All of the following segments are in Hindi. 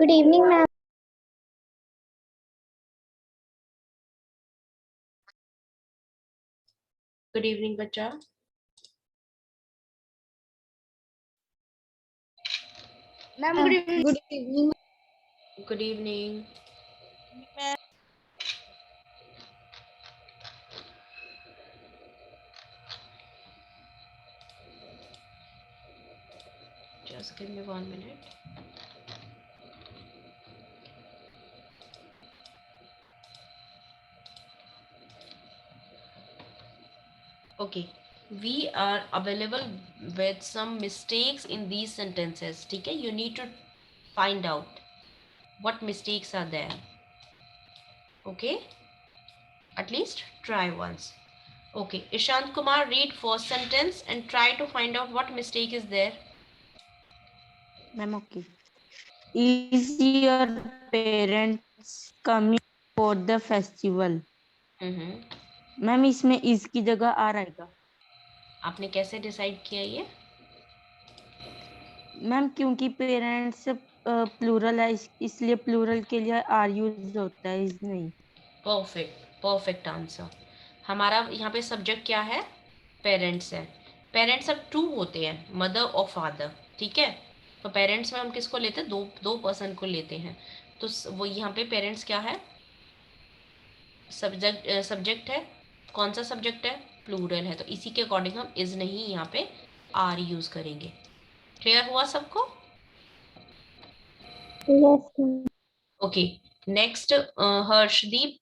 Good evening ma'am. Good evening बच्चा। Ma'am good evening. Good evening good evening. Ma'am. Just give me 1 minute. Okay, we are available with some mistakes in these sentences. ठीक है, you need to find out what mistakes are there. Okay, at least try once. Okay, Ishant Kumar, read first sentence and try to find out what mistake is there. Ma'am, okay. Is your parents coming for the festival? Ma'am इसमें इसकी जगह आ रहेगा। आपने कैसे डिसाइड किया ये? मैम क्योंकि पेरेंट्स प्लूरल है इसलिए प्लूरल के लिए आर यूज होता है, इज नहीं। Perfect answer. हमारा यहाँ पे सब्जेक्ट क्या है? पेरेंट्स है। पेरेंट्स अब टू होते हैं, मदर और फादर। ठीक है, तो पेरेंट्स में हम किसको लेते हैं? दो पर्सन को लेते हैं। तो वो यहाँ पे पेरेंट्स क्या है? सब्जेक्ट है। कौन सा सब्जेक्ट है? प्लूरल है, तो इसी के अकॉर्डिंग हम इज नहीं यहाँ पे आर यूज करेंगे। क्लियर हुआ सबको? Yes ma'am. Okay, next Harshdeep.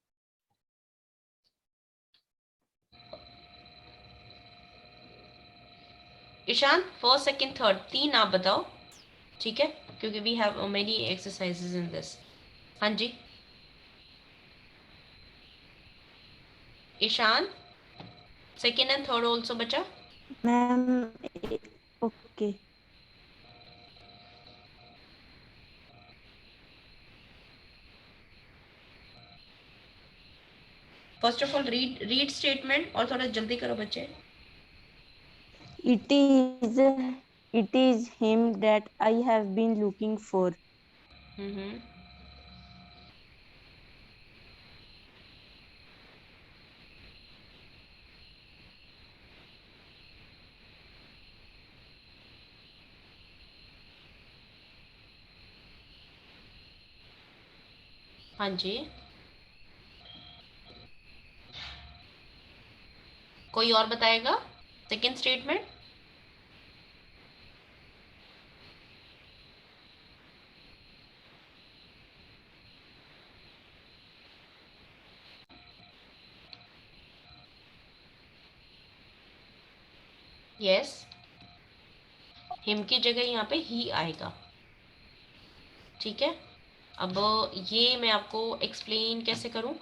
Ishaan, first second third, तीन आप बताओ। ठीक है, क्योंकि we have many exercises in this. हाँ जी Ishaan, second and third also बचा। Ma'am okay. First of all read statement, और थोड़ा जल्दी करो बच्चे। It is him that I have been looking for. हाँ जी, कोई और बताएगा सेकंड स्टेटमेंट? यस, हिम की जगह यहाँ पे ही आएगा। ठीक है, अब ये मैं आपको एक्सप्लेन कैसे करूँ।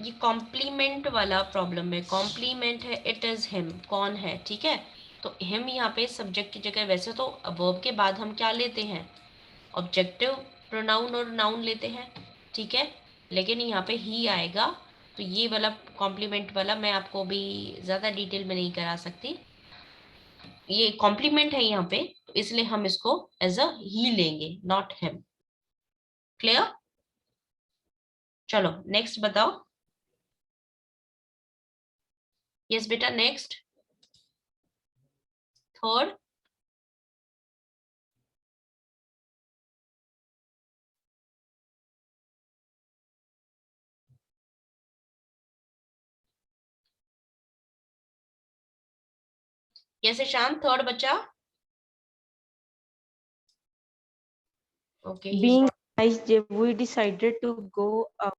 ये कॉम्प्लीमेंट वाला प्रॉब्लम है। कॉम्प्लीमेंट है, इट इज़ हिम, कौन है? ठीक है, तो हिम यहाँ पे सब्जेक्ट की जगह, वैसे तो वर्ब के बाद हम क्या लेते हैं? ऑब्जेक्टिव प्रोनाउन और नाउन लेते हैं। ठीक है, लेकिन यहाँ पे ही आएगा, तो ये वाला कॉम्प्लीमेंट वाला मैं आपको भी ज़्यादा डिटेल में नहीं करा सकती। ये कॉम्प्लीमेंट है यहाँ पे, तो इसलिए हम इसको एज अ ही लेंगे, नॉट हिम। क्लियर? चलो नेक्स्ट बताओ। यस बेटा, next third. Yes Ishaan, third बच्चा। Okay, Being nice, we decided to go out.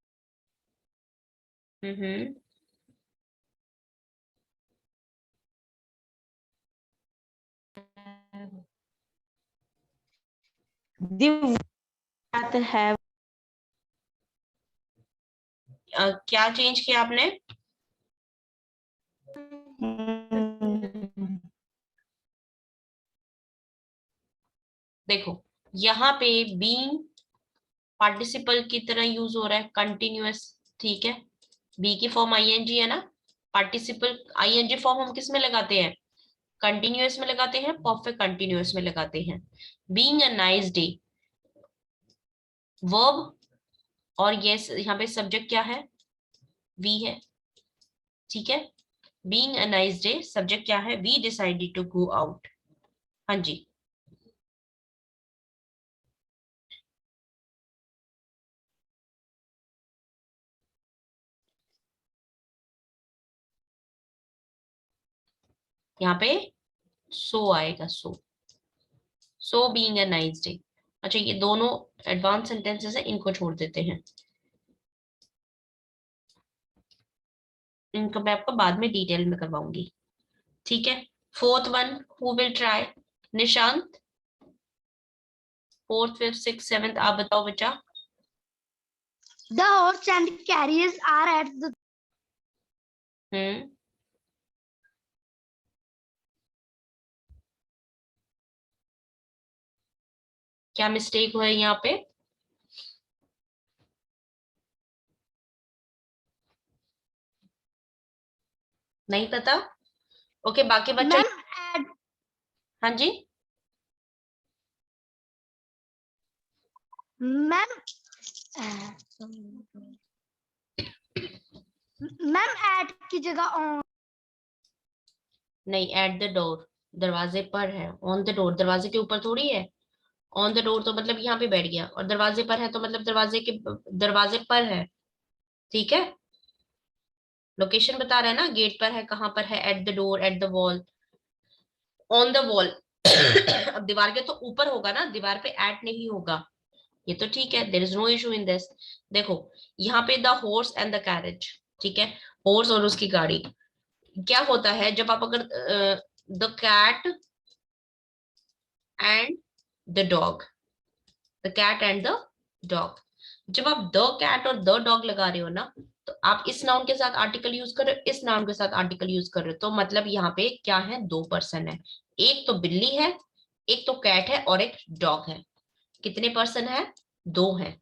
The that have क्या चेंज किया आपने? देखो यहाँ पे बीइंग पार्टिसिपल की तरह यूज हो रहा है, कंटिन्यूअस। ठीक है, बी की फॉर्म आईएनजी है ना। पार्टिसिपल आईएनजी फॉर्म हम किस में लगाते हैं? कंटिन्यूअस में लगाते हैं, परफेक्ट कंटिन्यूअस में लगाते हैं। Being a nice day, verb, और ये यहाँ पे सब्जेक्ट क्या है, वी है, ठीक है। Being a nice day, subject क्या है, we decided to go out. हाँ जी, यहाँ पे सो आएगा, so being a nice day. अच्छा, ये दोनों एडवांस सेंटेंसेस है, इनको छोड़ देते हैं, इनको मैं आपको बाद में डिटेल में करवाऊंगी, ठीक है। Fourth one, who will try, Nishant. Fourth, fifth, six, seventh, आप बताओ बच्चा। The horse and carriages are at the हम्म, क्या मिस्टेक हुआ है यहाँ पे, नहीं पता? ओके, बाकी बच्चा। मैम at हाँ जी, मैम मैम at की जगह on। नहीं, एट द डोर, दरवाजे पर है। ऑन द डोर, दरवाजे के ऊपर थोड़ी है। ऑन द डोर तो मतलब यहाँ पे बैठ गया, और दरवाजे पर है तो मतलब दरवाजे पर है, ठीक है। लोकेशन बता रहा है ना, गेट पर है, कहाँ पर है, at the door, at the wall, on the wall. अब दीवार के तो ऊपर होगा ना, दीवार पे एट नहीं होगा, ये तो ठीक है, there is no issue in this. देखो यहाँ पे the horse and the carriage, ठीक है, हॉर्स और उसकी गाड़ी। क्या होता है जब आप अगर the cat and the dog, the cat and the dog, जब आप द कैट और द डॉग लगा रहे हो ना, तो आप इस नाउन के साथ आर्टिकल यूज कर रहे हो, इस नाउन के साथ आर्टिकल यूज कर रहे हो, तो मतलब यहाँ पे क्या है, दो पर्सन है, एक तो बिल्ली है, एक तो कैट है, और एक डॉग है। कितने पर्सन है, दो है।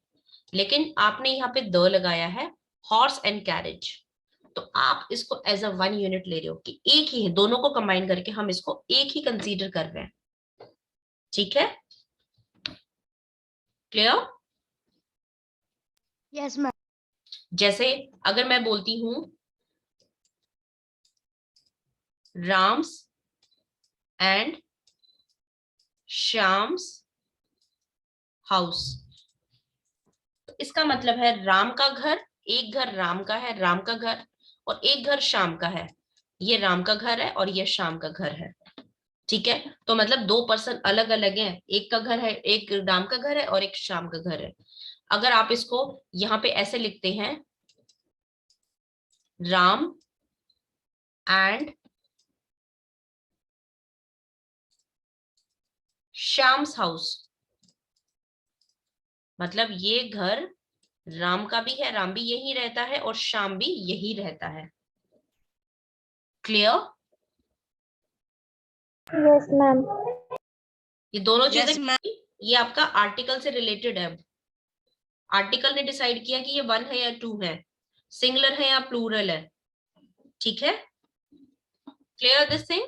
लेकिन आपने यहाँ पे द लगाया है, हॉर्स एंड कैरेज, तो आप इसको एज अ वन यूनिट ले रहे हो कि एक ही है, दोनों को कंबाइन करके हम इसको एक ही कंसीडर कर रहे हैं, ठीक है, क्लियर। Yes ma'am. जैसे अगर मैं बोलती हूं राम्स एंड श्याम्स हाउस, तो इसका मतलब है राम का घर, एक घर राम का है, राम का घर, और एक घर श्याम का है, ये राम का घर है और ये श्याम का घर है, ठीक है। तो मतलब दो पर्सन अलग अलग हैं, एक का घर है, एक राम का घर है और एक श्याम का घर है। अगर आप इसको यहाँ पे ऐसे लिखते हैं, राम एंड श्याम्स हाउस, मतलब ये घर राम का भी है, राम भी यही रहता है और श्याम भी यही रहता है, क्लियर। Yes ma'am. ये दोनों चीजें, ये आपका आर्टिकल से रिलेटेड है। आर्टिकल ने डिसाइड किया कि ये वन है या टू है, सिंगुलर है या प्लूरल है, ठीक है, क्लियर दिस थिंग।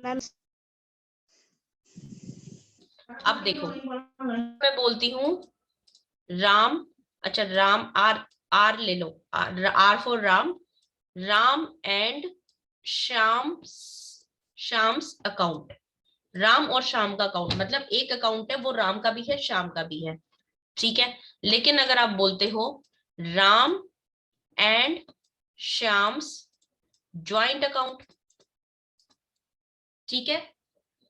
मैम अब देखो, मैं बोलती हूँ राम, अच्छा राम, आर, आर ले लो, R for Ram, Ram and Shyam, Shyam's account, Ram और श्याम का अकाउंट, मतलब एक अकाउंट है वो राम का भी है श्याम का भी है, ठीक है। लेकिन अगर आप बोलते हो Ram and Shyam's joint account, ठीक है,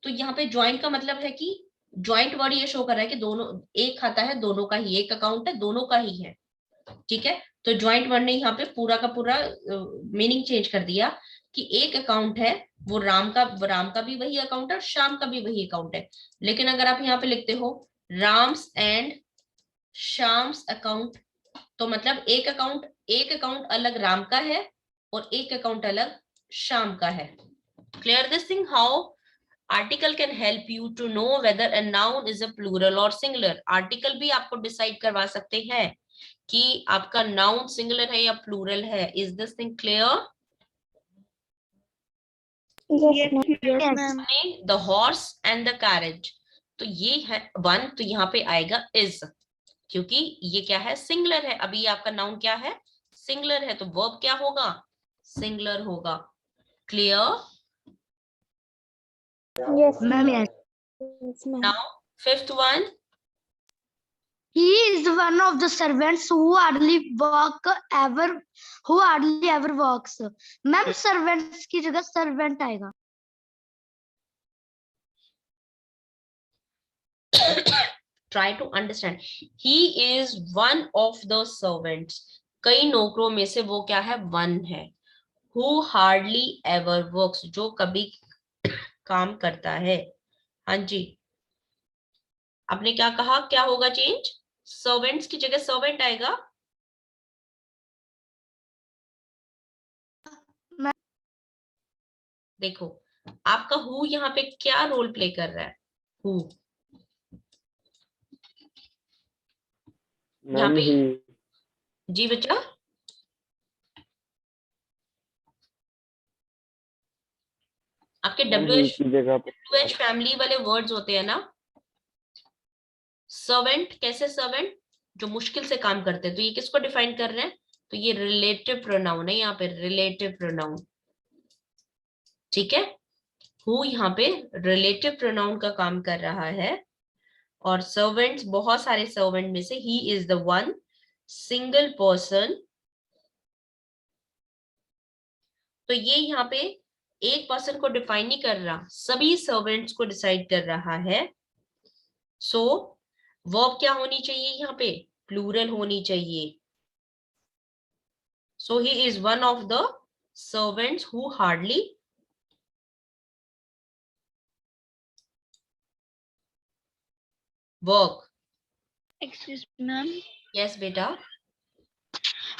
तो यहाँ पे ज्वाइंट का मतलब है कि ज्वाइंट वर्ड ये शो कर रहा है कि दोनों, एक खाता है, दोनों का ही एक अकाउंट है, दोनों का ही है, ठीक है। तो ज्वाइंट वर्ड ने यहाँ पे पूरा का पूरा मीनिंग चेंज कर दिया कि एक अकाउंट है वो राम का भी वही अकाउंट है और श्याम का भी वही अकाउंट है। लेकिन अगर आप यहाँ पे लिखते हो राम्स एंड श्याम्स अकाउंट, तो मतलब एक अकाउंट अलग राम का है और एक अकाउंट अलग श्याम का है, clear this thing. How article can help you to know whether a noun is a plural और सिंगुलर, आर्टिकल भी आपको डिसाइड करवा सकते हैं कि आपका नाउन सिंगुलर है या प्लूरल है, is this thing clear. Yes ma'am. The horse and the carriage, तो तो ये है वन, तो यहाँ पे आएगा इज, क्योंकि ये क्या है, सिंगुलर है। अभी आपका नाउन क्या है, सिंगुलर है, तो वर्ब क्या होगा, सिंगुलर होगा। Clear? Yes, ma'am ma'am. yes. Yes, ma'am. Now fifth one, He is one of the servants who hardly ever works. Ma'am servants की जगह servant आएगा. try to understand. He is one of the servants. कई नौकरों में से वो क्या है, वन है. Who hardly ever works, जो कभी काम करता है. हाँ जी, आपने क्या कहा, क्या होगा चेंज, सर्वेंट्स की जगह सर्वेंट आएगा. देखो आपका हु यहाँ पे क्या रोल प्ले कर रहा है, हु यहाँ मैम पे. ही जी बेटा, आपके मैम डब्ल्यू ही की जगह पे एच फैमिली वाले वर्ड्स होते हैं ना. सर्वेंट कैसे, सर्वेंट जो मुश्किल से काम करते हैं, तो ये किसको डिफाइन कर रहे हैं, तो ये रिलेटिव प्रोनाउन है, यहाँ पे रिलेटिव प्रोनाउन. ठीक है, हु यहाँ पे रिलेटिव प्रोनाउन का काम कर रहा है. और सर्वेंट्स, बहुत सारे सर्वेंट में से he is the one single person. तो ये यहाँ पे एक पर्सन को डिफाइन नहीं कर रहा, सभी सर्वेंट्स को डिसाइड कर रहा है. सो वर्ब क्या होनी चाहिए यहाँ पे, प्लूरल होनी चाहिए. So he is one of the servants who hardly work. Excuse ma'am. Yes बेटा.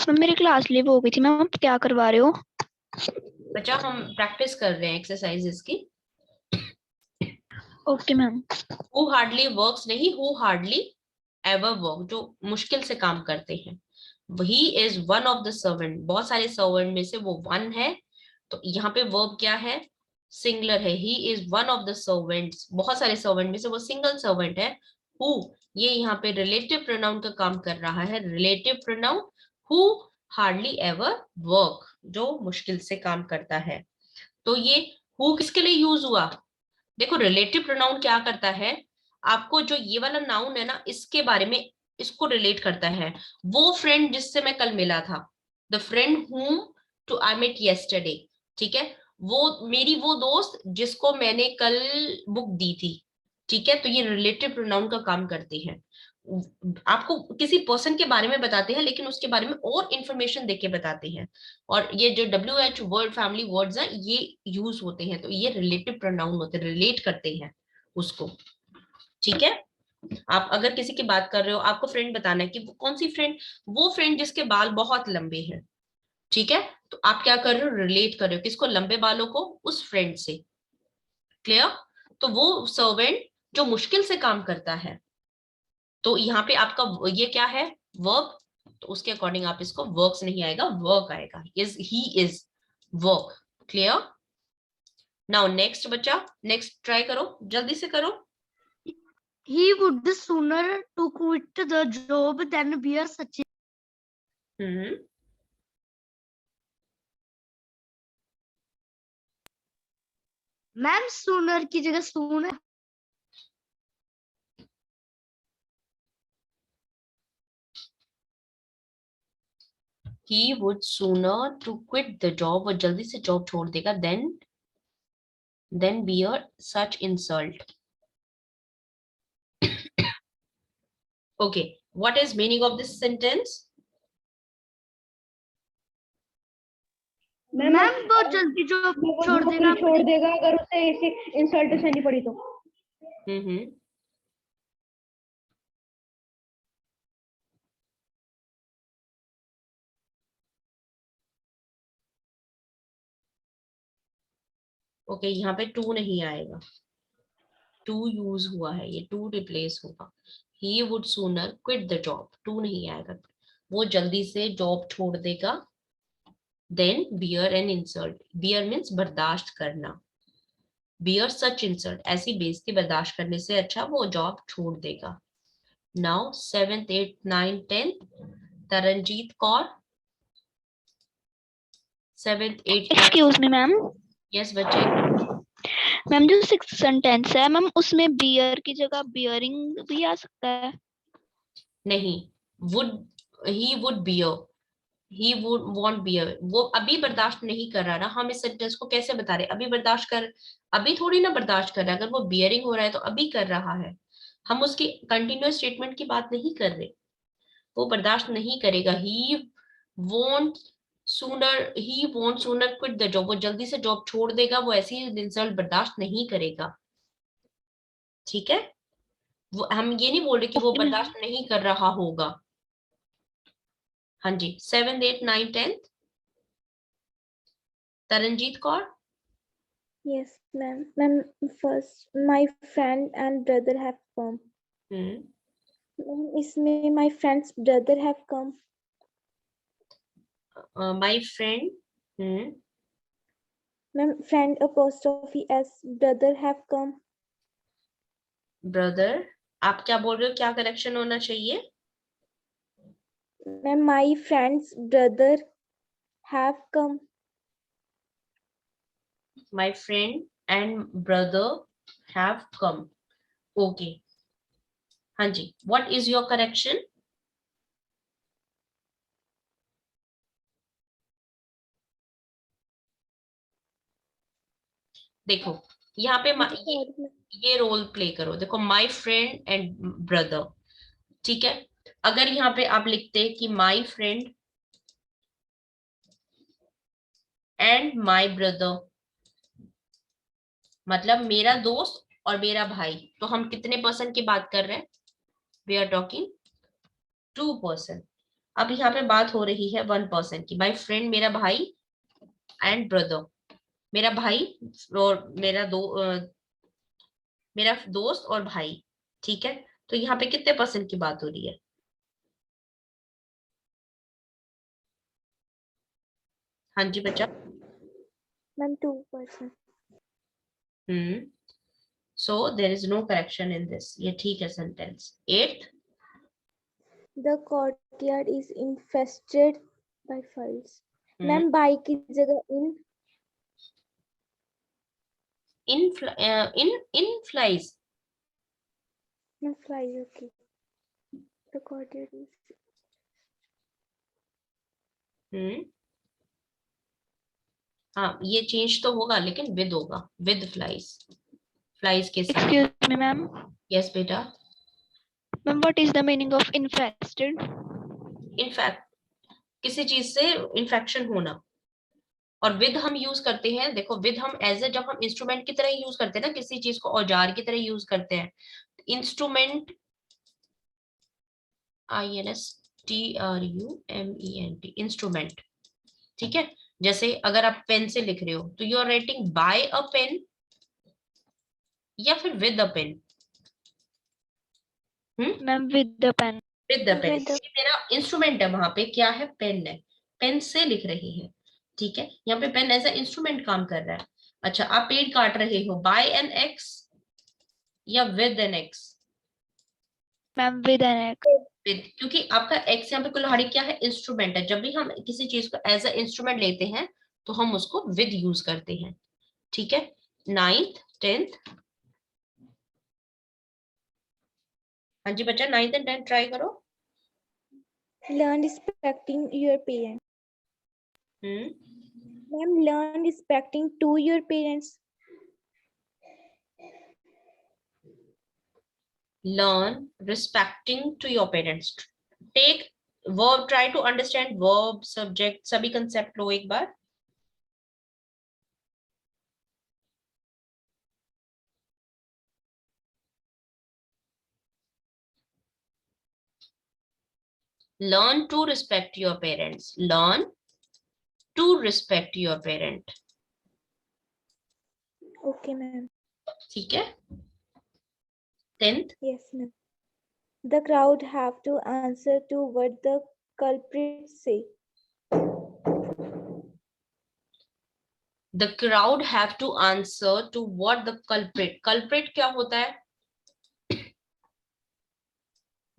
मैम मेरी क्लास लीव हो गई थी मैम, आप क्या करवा रहे हो? बच्चा हम प्रैक्टिस कर रहे हैं एक्सरसाइजेस की. Okay ma'am. Who hardly works नहीं, हु हार्डली एवर वर्क, जो मुश्किल से काम करते हैं. ही is one of the servant, बहुत सारे सर्वेंट में से वो वन है. तो यहाँ पे वर्ब क्या है, सिंगुलर है. ही is one of the servants, बहुत सारे सर्वेंट में से वो सिंगल सर्वेंट है. हु ये यहाँ पे रिलेटिव प्रोनाउन का काम कर रहा है, relative pronoun. Who hardly ever work, जो मुश्किल से काम करता है. तो ये हु किसके लिए यूज हुआ, देखो रिलेटिव प्रोनाउन क्या करता है, आपको जो ये वाला नाउन है ना, इसके बारे में, इसको रिलेट करता है. वो फ्रेंड जिससे मैं कल मिला था, the friend whom to I met yesterday, ठीक है, वो मेरी वो दोस्त जिसको मैंने कल बुक दी थी. ठीक है, तो ये रिलेटिव प्रोनाउन का काम करते हैं. आपको किसी पर्सन के बारे में बताते हैं, लेकिन उसके बारे में और इंफॉर्मेशन देके बताते हैं. और ये जो WH वर्ड फैमिली वर्ड्स हैं, ये यूज होते हैं, तो ये रिलेटिव प्रोनाउन होते हैं, रिलेट करते हैं उसको. ठीक है, आप अगर किसी की बात कर रहे हो, आपको फ्रेंड बताना है कि वो कौन सी फ्रेंड, वो फ्रेंड जिसके बाल बहुत लंबे हैं. ठीक है, तो आप क्या कर रहे हो, रिलेट कर रहे हो किसको, लंबे बालों को उस फ्रेंड से. क्लियर? तो वो सर्वेंट जो मुश्किल से काम करता है, तो यहाँ पे आपका ये क्या है, वर्क, तो उसके अकॉर्डिंग आप इसको वर्क्स नहीं आएगा, वर्क आएगा. Is, he is work. Clear? Now next बच्चा, नेक्स्ट ट्राई करो, जल्दी से करो. He would sooner to quit the job than bear such a. Ma'am sooner की जगह sooner. He would sooner to quit the job, वो जल्दी से जॉब छोड़ देगा, then bear such insult. Okay, what is meaning of this sentence? Ma'am वो जल्दी जॉब छोड़ देगा अगर उसे ऐसी इंसल्ट सहनी पड़ी तो. ओके, यहाँ पे टू नहीं आएगा, टू यूज हुआ है, ये टू रिप्लेस होगा. He would sooner quit the job, to नहीं आएगा, वो जल्दी से जॉब छोड़ देगा. Then bear an insult, bear means बर्दाश्त करना, बियर सच इंसल्ट, ऐसी बेइज्जती बर्दाश्त करने से अच्छा वो जॉब छोड़ देगा। Now 7th 8th 9th 10th Taranjeet Kaur 7th 8th 9th। Excuse me ma'am, yes बच्चे। मैम जो 6th सेंटेंस है मैम, उसमें बियर की जगह बियरिंग भी आ सकता है? नहीं, would, he would bear, he would want bear, वो अभी बर्दाश्त नहीं कर रहा ना। हम इस सेंटेंस को कैसे बता रहे, अभी बर्दाश्त कर, अभी थोड़ी ना बर्दाश्त कर रहा है। अगर वो बियरिंग हो रहा है तो अभी कर रहा है, हम उसकी कंटिन्यूअस स्टेटमेंट की बात नहीं कर रहे। वो बर्दाश्त नहीं करेगा। He won't sooner quit the job, वो जल्दी से जॉब छोड़ देगा, वो ऐसी इंसल्ट बर्दाश्त नहीं करेगा। ठीक है, वो हम ये नहीं बोल रहे कि वो ओके मैम। बर्दाश्त नहीं कर रहा होगा। हाँ जी, 7th 8th 9th 10th Taranjeet Kaur. Yes, ma'am. Ma'am, first, my friend and brother have come. Ma'am, इसमें my friend's brother have come. My friend, Ma'am, friend apostrophe s brother have come. Brother, आप क्या बोल रहे हो, क्या करेक्शन होना चाहिए? Ma'am, my friend's brother have come. My friend and brother have come. Okay, हाँ जी, व्हाट इज योर करेक्शन? देखो यहाँ पे ये रोल प्ले करो। देखो, माय फ्रेंड एंड ब्रदर, ठीक है। अगर यहाँ पे आप लिखते कि my friend and my brother, मतलब मेरा दोस्त और मेरा भाई, तो हम कितने पर्सन की बात कर रहे हैं? We are talking 2%। अब यहाँ पे बात हो रही है 1% की। माय फ्रेंड मेरा भाई एंड ब्रदर, मेरा भाई और मेरा दोस्त और भाई, ठीक है। तो यहाँ पे कितने परसेंट की बात हो रही है? हाँ जी बच्चा। Ma'am, 2%. So there is no correction in this, ये ठीक है sentence. 8th The courtyard is infested by flies. Ma'am, by की जगह in flies। Ma'am, flies, okay. The courtyard is. हाँ, ये चेंज तो होगा लेकिन विद होगा, विद फ्लाइज, फ्लाइज के साथ। एक्सक्यूज मी मैम, यस बेटा। Ma'am what is the meaning of infested? In fact, किसी चीज से इन्फेक्शन होना। और विद हम यूज करते हैं, देखो विद हम एज ए, जब हम इंस्ट्रूमेंट की तरह यूज करते हैं ना, किसी चीज को औजार की तरह यूज करते हैं। इंस्ट्रूमेंट, INSTRUMENT, इंस्ट्रूमेंट, ठीक है। जैसे अगर आप पेन से लिख रहे हो तो you are writing by a pen या फिर with a pen? Ma'am with the pen. With the pen. मेरा इंस्ट्रूमेंट है, वहां पे क्या है? पेन है, पेन से लिख रही है, ठीक है। यहाँ पे पेन एज ए इंस्ट्रूमेंट काम कर रहा है। अच्छा, आप पेड़ काट रहे हो, बाय एन एक्स या with an axe? Ma'am with an axe. With, क्योंकि आपका एक्स यहाँ पे कुल्हाड़ी क्या है? इंस्ट्रूमेंट है। जब भी हम किसी चीज को एज ए इंस्ट्रूमेंट लेते हैं तो हम उसको विद यूज करते हैं, ठीक है। 9th 10th, हाँ जी बच्चा, 9th and 10th ट्राई करो। Learn respecting your parents. Ma'am, learn respecting to your parents. Learn respecting to your parents। Take verb, try to understand verb, subject, सभी concept लो एक बार। Learn to respect your parents। Learn to respect your parent। Okay, ma'am. ठीक है। 10th, Yes, ma'am. The crowd have to answer to what the culprits say. The crowd have to answer to what the culprit, culprit क्या होता है?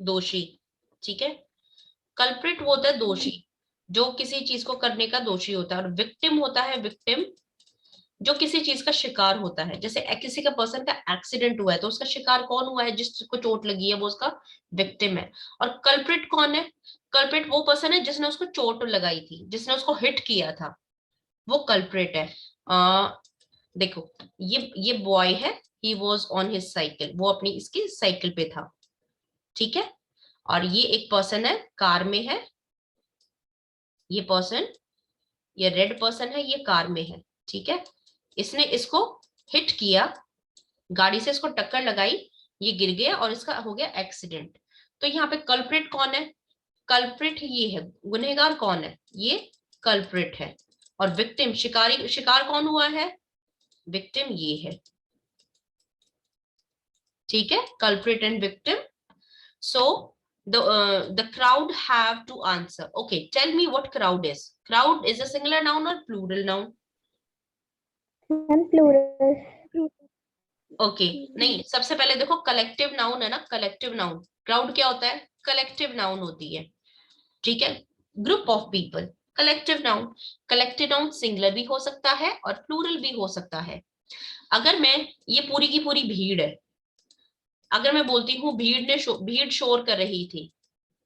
दोषी, ठीक है। कल्प्रिट वो होता है दोषी, जो किसी चीज को करने का दोषी होता है, और विक्टिम होता है विक्टिम, जो किसी चीज का शिकार होता है। जैसे किसी का पर्सन का एक्सीडेंट हुआ है तो उसका शिकार कौन हुआ है? जिसको चोट लगी है वो उसका विक्टिम है। और कल्प्रिट कौन है? कल्प्रिट वो पर्सन है जिसने उसको चोट लगाई थी, जिसने उसको हिट किया था, वो कल्प्रिट है। देखो ये बॉय है, he was on his cycle, वो अपनी इसकी साइकिल पे था, ठीक है। और ये एक पर्सन है, कार में है, ये पर्सन, ये रेड पर्सन है, ये कार में है, ठीक है। इसने इसको हिट किया, गाड़ी से इसको टक्कर लगाई, ये गिर गया और इसका हो गया एक्सीडेंट। तो यहाँ पे कल्प्रिट कौन है? कल्प्रिट ये है, गुनहगार कौन है? ये कल्प्रिट है। और विक्टिम, शिकार कौन हुआ है? विक्टिम ये है, ठीक है। Culprit and victim. So the crowd have to answer. Okay, tell me what crowd is. Crowd is a singular noun or plural noun? Ma'am plural. Okay नहीं, सबसे पहले देखो कलेक्टिव नाउन है ना, कलेक्टिव नाउन। क्राउड क्या होता है? कलेक्टिव नाउन होती है, ठीक है। Group of people, collective noun. Collective noun singular भी हो सकता है और प्लूरल भी हो सकता है। अगर मैं, ये पूरी की पूरी भीड़ है, अगर मैं बोलती हूँ भीड़ शोर कर रही थी,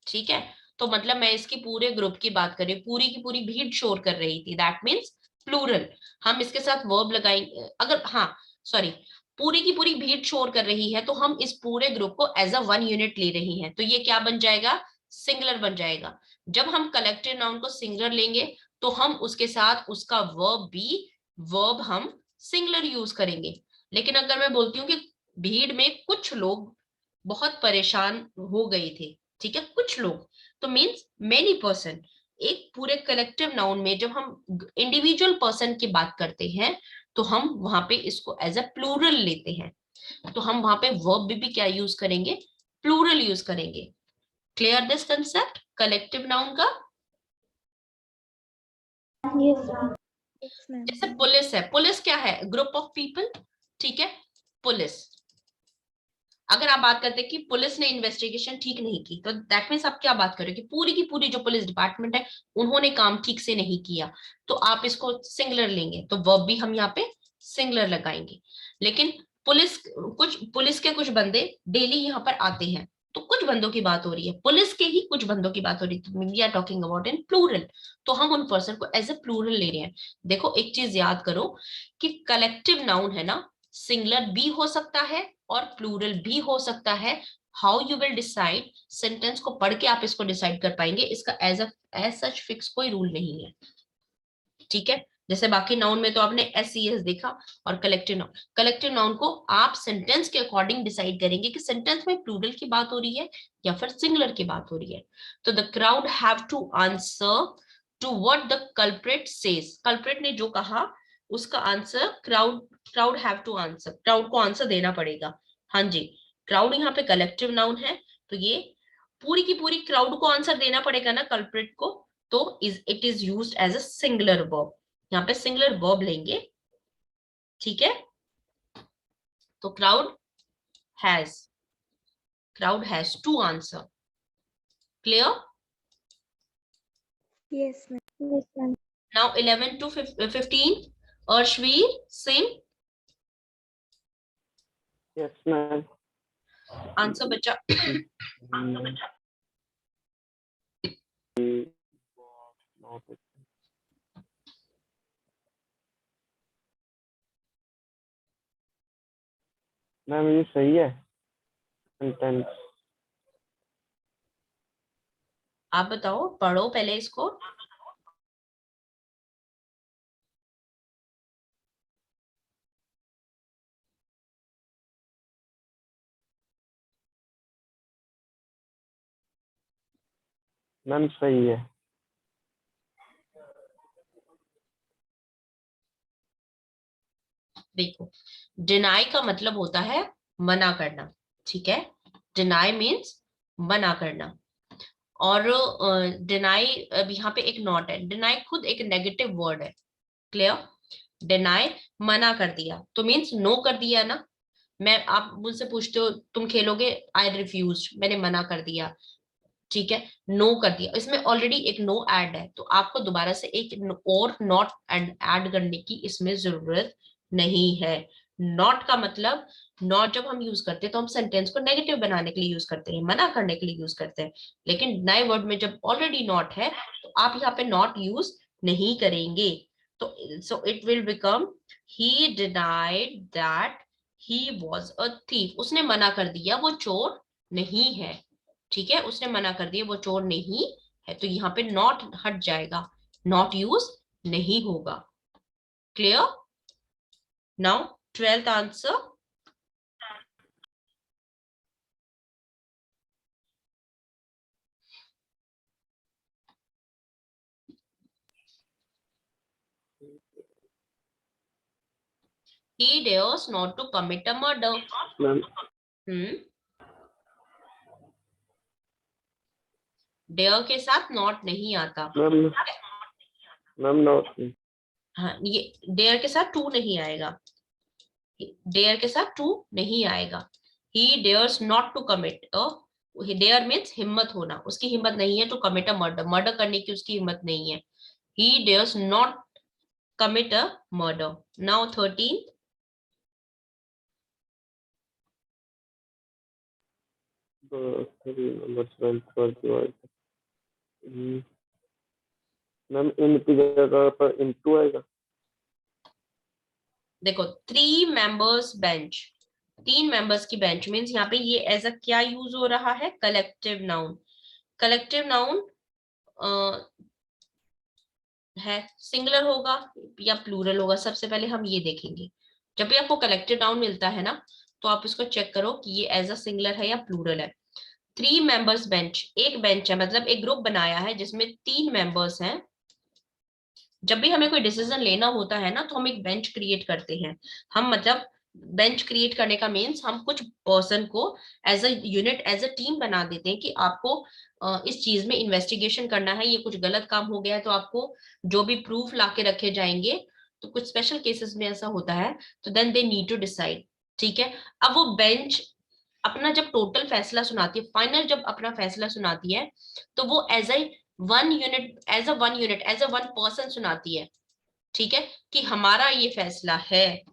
ठीक है, तो मतलब मैं इसकी पूरे ग्रुप की बात कर रही हूँ, पूरी की पूरी भीड़ शोर कर रही थी, दैट मीन्स प्लूरल। हम इसके साथ वर्ब लगाएंगे, अगर हाँ सॉरी, पूरी की पूरी भीड़ शोर कर रही है तो हम इस पूरे ग्रुप को एज अ वन यूनिट ले रही हैं, तो ये क्या बन जाएगा? सिंगुलर बन जाएगा। जब हम कलेक्टिव नाउन को सिंगुलर लेंगे तो हम उसके साथ उसका वर्ब हम सिंगुलर यूज करेंगे। लेकिन अगर मैं बोलती हूँ कि भीड़ में कुछ लोग बहुत परेशान हो गए थे, ठीक है, कुछ लोग, तो मीन्स मेनी पर्सन। एक पूरे कलेक्टिव नाउन में जब हम इंडिविजुअल पर्सन की बात करते हैं तो हम वहां पे इसको एज अ प्लूरल लेते हैं, तो हम वहां पे वर्ब भी क्या यूज करेंगे? प्लूरल यूज करेंगे। Clear this concept collective noun का? Yes ma'am. जैसे पुलिस है, पुलिस क्या है? ग्रुप ऑफ पीपल, ठीक है, पुलिस। अगर आप बात करते हैं कि पुलिस ने इन्वेस्टिगेशन ठीक नहीं की, तो दैट मीन्स आप क्या बात कर रहे हो कि पूरी की पूरी जो पुलिस डिपार्टमेंट है उन्होंने काम ठीक से नहीं किया, तो आप इसको सिंगुलर लेंगे, तो वर्ब भी हम यहाँ पे सिंगुलर लगाएंगे। लेकिन पुलिस के कुछ बंदे डेली यहाँ पर आते हैं, तो कुछ बंदों की बात हो रही है, पुलिस के ही कुछ बंदों की बात हो रही है, we are talking about in plural, तो हम उन पर्सन को एज ए प्लूरल ले रहे हैं। देखो एक चीज याद करो कि कलेक्टिव नाउन है ना, सिंगुलर भी हो सकता है और प्लूरल भी हो सकता है। How you will decide, sentence को पढ़ के आप इसको डिसाइड कर पाएंगे, इसका एज सच फिक्स कोई रूल नहीं है, ठीक है। जैसे बाकी नाउन में तो आपने SES देखा, और कलेक्टिव नाउन को आप सेंटेंस के अकॉर्डिंग डिसाइड करेंगे कि सेंटेंस में प्लूरल की बात हो रही है या फिर सिंगुलर की बात हो रही है। तो the crowd have to answer to what the culprit says, culprit ने जो कहा उसका answer crowd have to answer, crowd को आंसर देना पड़ेगा। हाँ जी, क्राउड यहाँ पे कलेक्टिव नाउन है, तो ये पूरी की पूरी क्राउड को आंसर देना पड़ेगा ना कल्प्रिट को, तो it is used as a singular verb, यहाँ पे सिंगुलर वर्ब लेंगे, ठीक है। तो crowd has to answer. Clear? Yes ma'am. Yes ma'am. Now 11 to 15 Arshveer Singh, Yes, ma'am. Answer बच्चा। मैम ये सही है सेंटेंस? आप बताओ, पढ़ो पहले इसको। मैम सही है। देखो, डिनाई का मतलब होता है मना करना, ठीक है। डिनाई मीन्स मना करना, और डिनाई यहाँ पे एक नॉट है, डिनाई खुद एक नेगेटिव वर्ड है। क्लियर? डिनाई मना कर दिया, तो मीन्स नो कर दिया ना। मैं आप मुझसे पूछते हो तुम खेलोगे, आई रिफ्यूज, मैंने मना कर दिया, ठीक है, नो कर दिया, इसमें ऑलरेडी एक नो ऐड है, तो आपको दोबारा से एक और नॉट ऐड करने की इसमें जरूरत नहीं है। नॉट का मतलब, नॉट जब हम यूज करते हैं तो हम सेंटेंस को नेगेटिव बनाने के लिए यूज करते हैं, मना करने के लिए यूज करते हैं, लेकिन नए वर्ड में जब ऑलरेडी नॉट है तो आप यहाँ पे नॉट यूज नहीं करेंगे। तो so it will become he denied that he was a thief, उसने मना कर दिया वो चोर नहीं है, ठीक है, उसने मना कर दिया वो चोर नहीं है, तो यहाँ पे नॉट हट जाएगा, नॉट यूज नहीं होगा। Clear? Now 12th answer, he dares not to commit a murder. Ma'am dare के साथ नॉट नहीं आता। मैम मैम नॉट, हाँ, ये डेयर के साथ टू नहीं आएगा, डेयर के साथ टू नहीं आएगा। he dares not to commit a, dare means हिम्मत होना, उसकी हिम्मत नहीं है to commit a murder, murder करने की उसकी हिम्मत नहीं है। he dares not commit a murder. Now 13, number 12 पर डिवाइड। मैम इन की जगह पर इनटू आएगा। देखो 3 मेंबर्स बेंच, 3 मेंबर्स की बेंच मीन्स यहाँ पे ये एज अ क्या यूज हो रहा है, कलेक्टिव नाउन। कलेक्टिव नाउन है, सिंगुलर होगा या प्लूरल होगा, सबसे पहले हम ये देखेंगे। जब भी आपको कलेक्टिव नाउन मिलता है ना, तो आप इसको चेक करो कि ये एज अ सिंगुलर है या प्लूरल है। 3 मेंबर्स बेंच, एक बेंच है मतलब एक ग्रुप बनाया है जिसमें 3 मेंबर्स हैं। जब भी हमें कोई डिसीजन लेना होता है ना, तो हम एक बेंच क्रिएट करते हैं। हम मतलब बेंच क्रिएट करने का मीन्स हम कुछ पर्सन को as a unit, as a team बना देते हैं कि आपको इस चीज में इन्वेस्टिगेशन करना है, ये कुछ गलत काम हो गया है तो आपको जो भी प्रूफ लाके रखे जाएंगे, तो कुछ स्पेशल केसेस में ऐसा होता है, तो then they need to decide, ठीक है। अब वो बेंच अपना जब टोटल फैसला सुनाती है, फाइनल जब अपना फैसला सुनाती है, तो वो as a one unit, as a one person सुनाती है, ठीक है, कि हमारा ये फैसला है,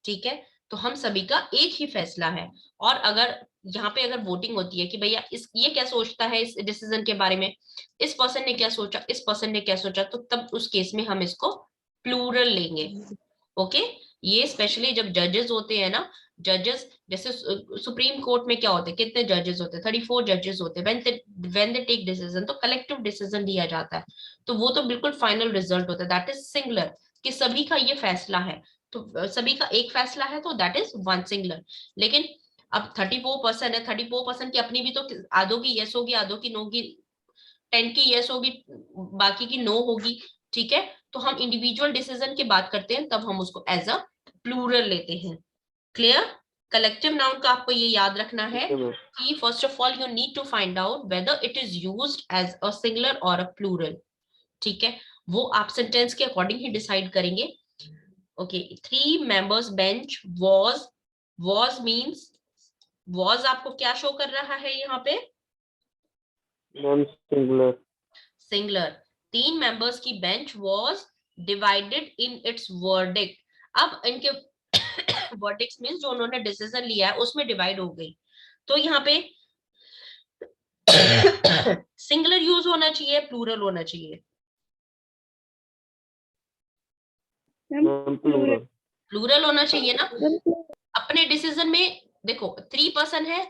ठीक है, तो हम सभी का एक ही फैसला है। और अगर यहाँ पे अगर वोटिंग होती है कि भैया इस ये क्या सोचता है इस डिसीजन के बारे में, इस पर्सन ने क्या सोचा, इस पर्सन ने क्या सोचा, तो तब उस केस में हम इसको प्लूरल लेंगे। ओके, ये स्पेशली जब जजेस होते हैं ना, जजेस जैसे सुप्रीम कोर्ट में क्या होते हैं, कितने जजेस होते हैं, 34 जजेस होते हैं, व्हेन दे टेक डिसीजन, तो कलेक्टिव डिसीजन लिया जाता है, तो वो तो बिल्कुल फाइनल रिजल्ट होता है, दैट इज सिंगुलर, कि सभी का ये फैसला है, तो सभी का एक फैसला है, तो दैट इज वन सिंगुलर। लेकिन अब 34% है, 34% की अपनी भी तो आधों की यस होगी, आधों की नो की, 10 की यस होगी, बाकी की नो होगी, ठीक है, तो हम इंडिविजुअल डिसीजन की बात करते हैं, तब हम उसको एज अ प्लूरल लेते हैं। क्लियर? कलेक्टिव नाउन का आपको ये याद रखना है कि first of all you need to find out whether it is used as a singular और अ प्लूरल, ठीक है, वो आप सेंटेंस के अकॉर्डिंग ही डिसाइड करेंगे। Okay, 3 members bench was means, was आपको क्या शो कर रहा है यहाँ पे, मैम सिंगुलर। सिंगुलर। 3 मेंबर्स की bench was divided in its verdict, अब इनके वर्डिक्ट मीन्स जो उन्होंने डिसीजन लिया है उसमें डिवाइड हो गई, तो यहाँ पे सिंगुलर यूज होना चाहिए, प्लूरल होना चाहिए, मैम प्लूरल। प्लूरल होना चाहिए ना। अपने डिसीजन में देखो 3 पर्सन है,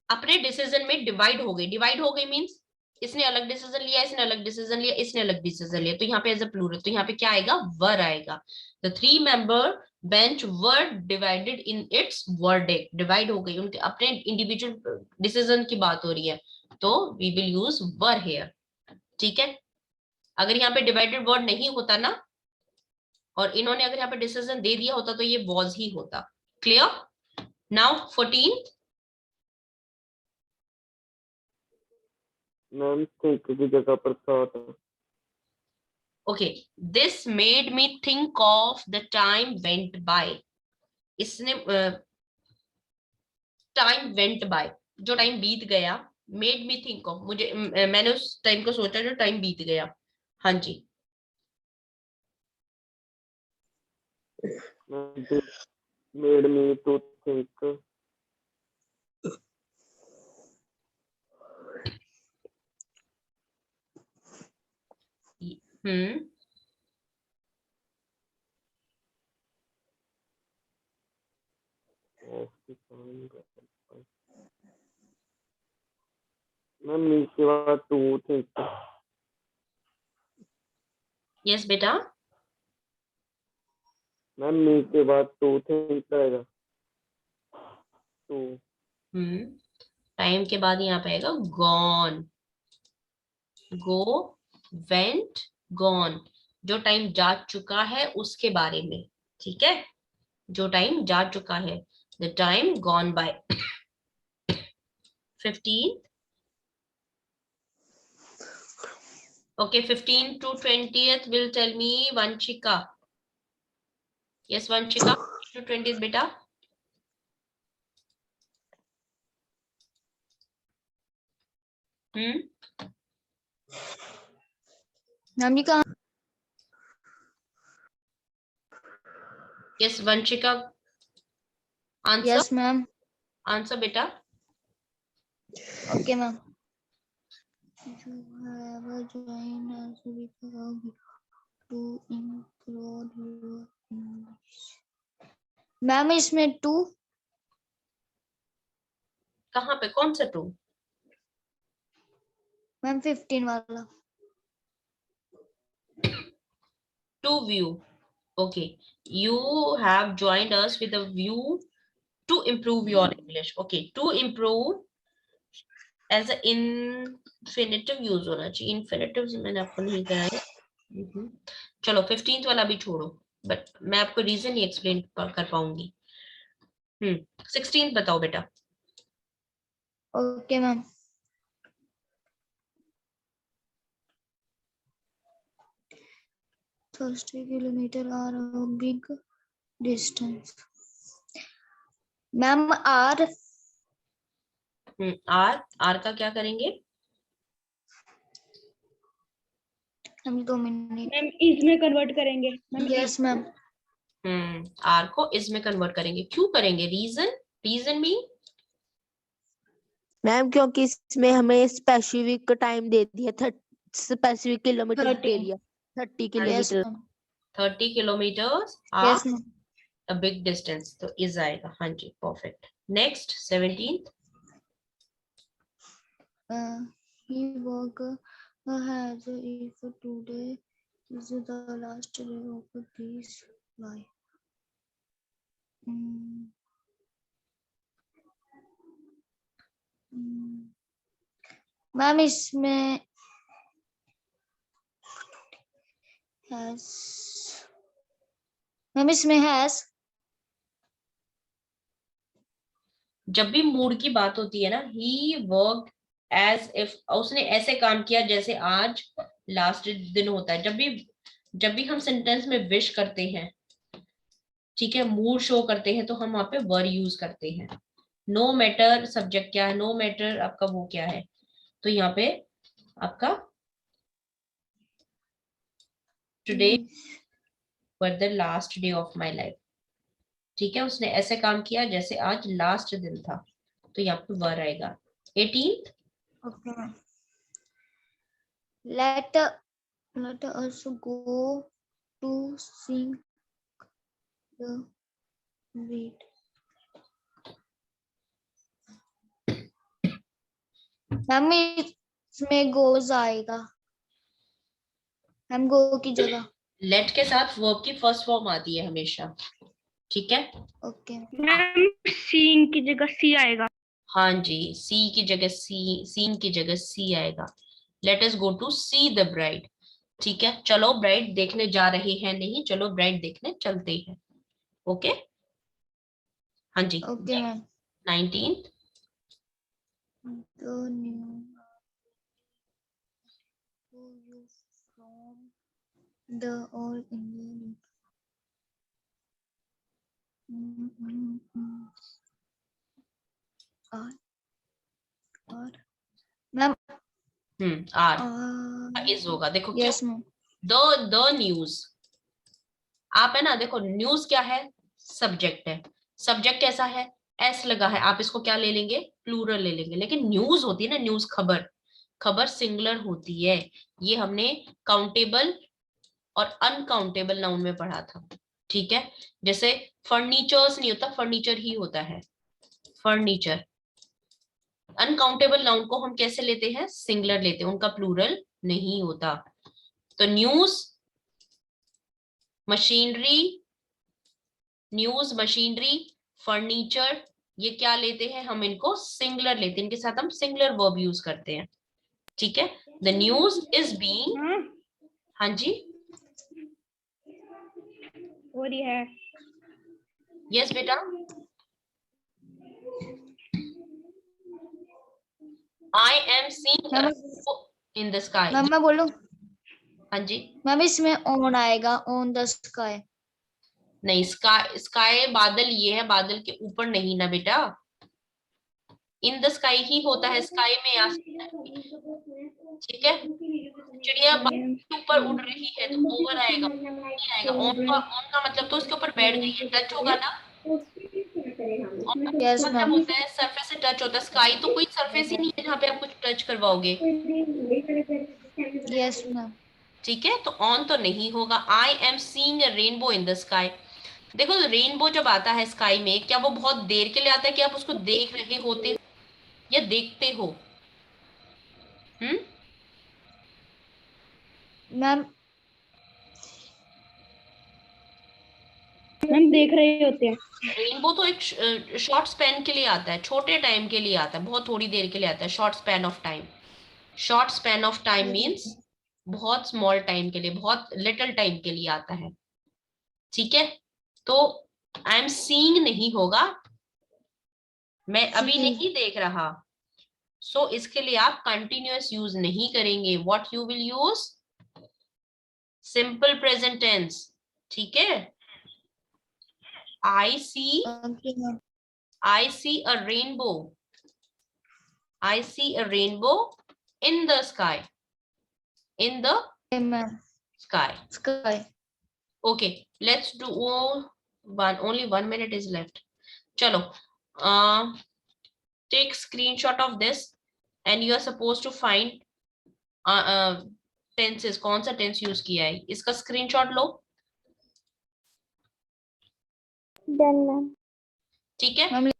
अपने डिसीजन में डिवाइड हो गई, डिवाइड हो गई मींस इसने अलग डिसीजन लिया, इसने अलग डिसीजन लिया, इसने अलग डिसीजन लिया, तो यहाँ पे एज अ प्लूरल, तो यहाँ पे क्या आएगा, वर आएगा। The 3 member bench were divided in its verdict, divide हो गई, उनके अपने इंडिविजुअल डिसीजन की बात हो रही है, तो we will use were here, ठीक है। अगर यहाँ पे डिवाइडेड वर्ड नहीं होता ना, और इन्होंने अगर यहाँ पे डिसीजन दे दिया होता, तो ये वॉज ही होता। क्लियर? नाउ 14, मैम थिंक की जगह पर था। Okay, this made me think of the time went by. इसने टाइम वेंट बाय, जो टाइम बीत गया, मेड मी थिंक ऑफ, मुझे मैंने उस टाइम को सोचा जो टाइम बीत गया। हाँ जी, This made me to think. Hmm, of the time. Ma'am me के बाद टू थिंक। यस बेटा। मैम मी के बाद टू थिंक आएगा। टू। टाइम के बाद यहाँ पे आएगा गॉन, गो, वेंट, गॉन, जो टाइम जा चुका है उसके बारे में, ठीक है, जो टाइम जा चुका है, the time gone by. 15, okay, 15 to 20th will tell me Vanchika. Yes, Vanchika, 15 to 20th beta. Ma'am ये कहाँ? Yes, Vanchika, answer. Yes ma'am. Answer beta. Okay ma'am. You have joined us because to improve your English. Ma'am इसमें टू कहाँ पे, कौन सा टू? मैम 15 वाला। To view. Okay, you have joined us with a view to improve your English. Okay, to improve as a infinitive use होना चाहिए। infinitive मैंने आपको नहीं कराया। चलो 15th वाला भी छोड़ो, बट मैं आपको रीजन ही एक्सप्लेन कर पाऊंगी। 16th बताओ बेटा। Okay ma'am. Thirty kilometer are a big distance. Ma'am are are का क्या करेंगे? हम 2 मिनट। मैम इसमें कन्वर्ट करेंगे। Yes ma'am. आर को इसमें कन्वर्ट करेंगे। क्यों करेंगे? रीजन, रीजन भी मैम क्योंकि इसमें हमें स्पेसिफिक टाइम दे दिया, स्पेसिफिक किलोमीटर दे दिया, 30 kilometre. 30 kilometres yes are ma'am. A big distance, तो इज आएगा। हाँ जी, perfect. Next 17th। He work has if today is the last day of this life. Ma'am इसमें has, मैम इसमें has जब भी मूड की बात होती है ना, ही वर्क एज इफ, उसने ऐसे काम किया जैसे आज लास्ट दिन होता है। जब भी हम सेंटेंस में विश करते हैं, ठीक है, मूड शो करते हैं, तो हम वहां पे वर यूज करते हैं। नो मैटर सब्जेक्ट क्या है, नो मैटर आपका वो क्या है, तो यहाँ पे आपका today were the last day of my life, ठीक है, उसने ऐसे काम किया जैसे आज लास्ट दिन था, तो यहाँ पे वर आएगा। 18th। Okay ma'am. let us go to sing the beat. Ma'am इसमें गोज आएगा, हम गो की जगह। लेट के साथ वर्ब की फर्स्ट फॉर्म आती है हमेशा, ठीक है। ओके मैम सीइंग की जगह सी आएगा। हाँ जी, सी की जगह सी, सीन की जगह सी आएगा। Let us go to see the bride, ठीक है। चलो ब्राइड देखने जा रहे हैं, नहीं, चलो ब्राइड देखने चलते हैं। ओके, हाँ जी। Okay ma'am. 19th। The new who you from The all India. और मैम आर इज होगा, देखो क्यों, यस मैम द न्यूज, आप है ना, देखो न्यूज क्या है, सब्जेक्ट है, सब्जेक्ट कैसा है, एस लगा है, आप इसको क्या ले लेंगे, प्लूरल ले लेंगे। लेकिन न्यूज होती है ना, न्यूज खबर, खबर सिंगुलर होती है। ये हमने काउंटेबल और अनकाउंटेबल नाउन में पढ़ा था, ठीक है। जैसे फर्नीचर्स नहीं होता, फर्नीचर ही होता है, फर्नीचर। अनकाउंटेबल नाउन को हम कैसे लेते हैं, सिंगुलर लेते हैं, उनका प्लूरल नहीं होता। तो news, machinery, news, machinery, furniture, ये क्या लेते हैं हम, इनको सिंगुलर लेते हैं, इनके साथ हम सिंगुलर वर्ब यूज करते हैं, ठीक है। द न्यूज इज बीइंग, हाँ जी, हो रही है। यस बेटा, I am seeing in the sky, ma'am मैं बोलूं, हाँ जी, मैम इसमें ऑन आएगा, ऑन द स्काई। नहीं, स्काई, स्काई बादल, ये है बादल के ऊपर नहीं ना बेटा, इन द स्काई ही होता है, स्काई में आ सकता है, ठीक है। चिड़िया बादल के ऊपर उड़ रही है तो ओवर आएगा, नहीं आएगा। ऑन का मतलब तो उसके ऊपर बैठ गई है, टच होगा ना, ऑन का यस मतलब मैम होता है सरफेस से टच होता है, स्काई तो कोई सरफेस ही नहीं है जहाँ पे आप कुछ टच करवाओगे, यस मैम ठीक है। तो ऑन तो नहीं होगा। I am seeing a rainbow in the sky, देखो रेनबो जब आता है स्काई में, क्या वो बहुत देर के लिए आता है कि आप उसको देख रहे होते या देखते हो, मैम हम देख रहे होते हैं। रेनबो तो एक शॉर्ट स्पैन के लिए आता है, छोटे टाइम के लिए आता है, बहुत थोड़ी देर के लिए आता है, short span of time. Short span of time means बहुत स्मॉल टाइम के लिए, बहुत लिटिल टाइम के लिए आता है, ठीक है। तो आई एम सीइंग नहीं होगा, मैं अभी नहीं देख रहा, सो इसके लिए आप कंटिन्यूअस यूज नहीं करेंगे। What you will use, simple present tense, ठीक है। I see, I see a rainbow. I see a rainbow in the sky. In the ma'am sky. Sky Okay, let's do one. Only 1 minute is left. Chalo. Take screenshot of this, and you are supposed to find tenses. कौन सा tense use किया है, इसका screenshot लो, Done, ma'am. ठीक है। मैम